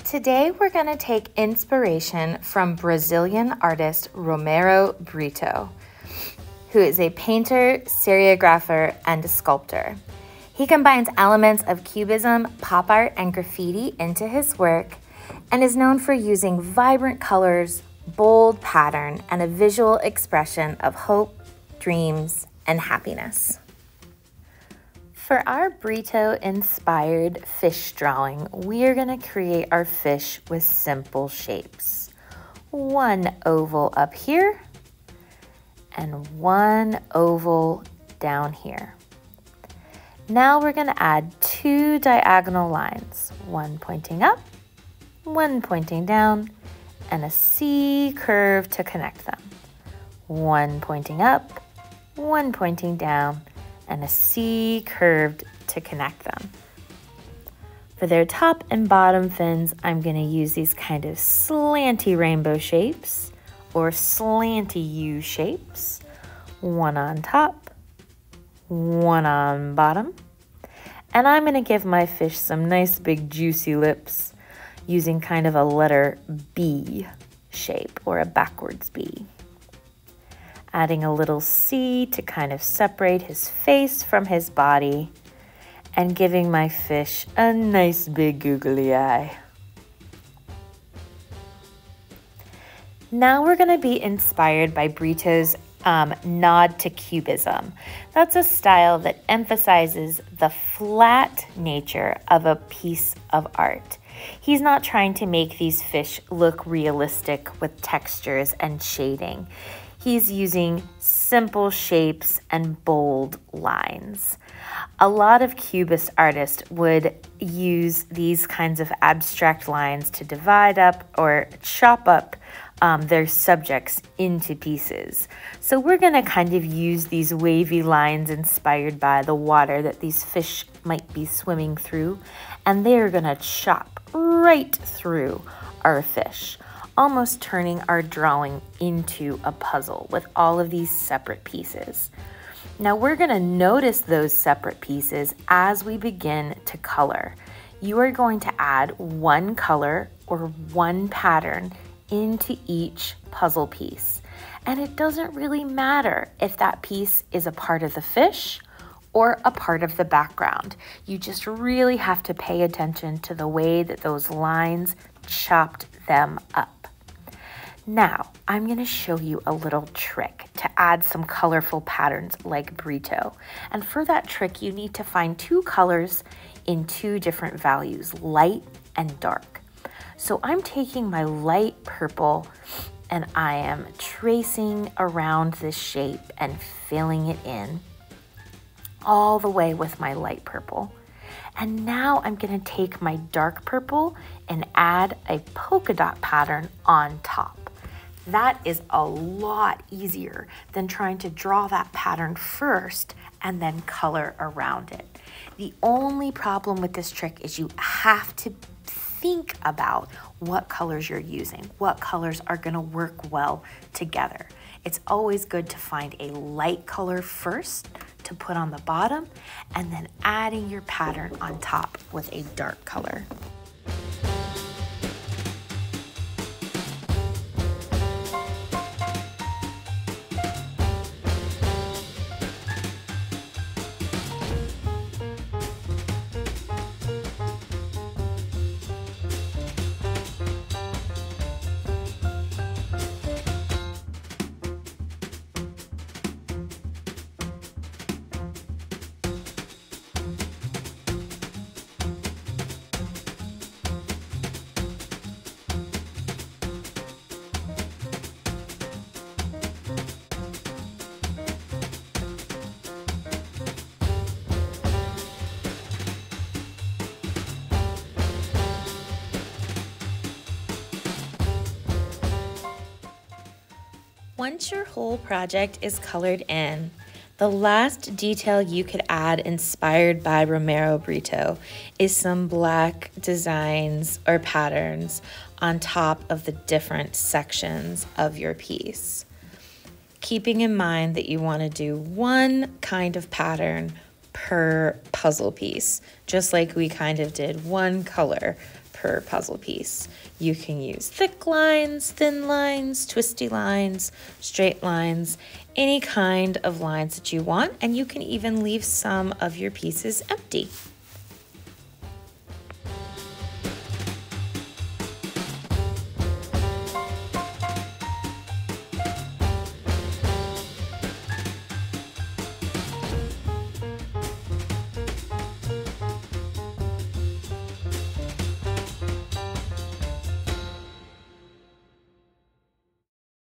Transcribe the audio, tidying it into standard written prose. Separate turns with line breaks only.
Today we're going to take inspiration from Brazilian artist Romero BRITTO, who is a painter, serigrapher, and a sculptor. He combines elements of cubism, pop art, and graffiti into his work and is known for using vibrant colors, bold pattern, and a visual expression of hope, dreams, and happiness. For our BRITTO-inspired fish drawing, we are going to create our fish with simple shapes. One oval up here and one oval down here. Now we're going to add two diagonal lines, one pointing up, one pointing down, and a C curve to connect them. One pointing up, one pointing down, and a C curved to connect them. For their top and bottom fins, I'm going to use these kind of slanty rainbow shapes or slanty U shapes. One on top, one on bottom. And I'm going to give my fish some nice big juicy lips using kind of a letter B shape or a backwards B. Adding a little C to kind of separate his face from his body and giving my fish a nice big googly eye. Now we're going to be inspired by BRITTO's nod to cubism. That's a style that emphasizes the flat nature of a piece of art. He's not trying to make these fish look realistic with textures and shading. He's using simple shapes and bold lines. A lot of Cubist artists would use these kinds of abstract lines to divide up or chop up their subjects into pieces. So we're going to kind of use these wavy lines inspired by the water that these fish might be swimming through, and they're going to chop right through our fish, almost turning our drawing into a puzzle with all of these separate pieces. Now we're going to notice those separate pieces as we begin to color. You are going to add one color or one pattern into each puzzle piece. And it doesn't really matter if that piece is a part of the fish or a part of the background. You just really have to pay attention to the way that those lines chopped them up. Now, I'm going to show you a little trick to add some colorful patterns like BRITTO. And for that trick, you need to find two colors in two different values, light and dark. So I'm taking my light purple and I am tracing around this shape and filling it in all the way with my light purple. And now I'm going to take my dark purple and add a polka dot pattern on top. That is a lot easier than trying to draw that pattern first and then color around it. The only problem with this trick is you have to think about what colors you're using, what colors are going to work well together. It's always good to find a light color first to put on the bottom and then adding your pattern on top with a dark color. Once your whole project is colored in, the last detail you could add inspired by Romero BRITTO is some black designs or patterns on top of the different sections of your piece. Keeping in mind that you want to do one kind of pattern per puzzle piece, just like we kind of did one color per puzzle piece. You can use thick lines, thin lines, twisty lines, straight lines, any kind of lines that you want, and you can even leave some of your pieces empty.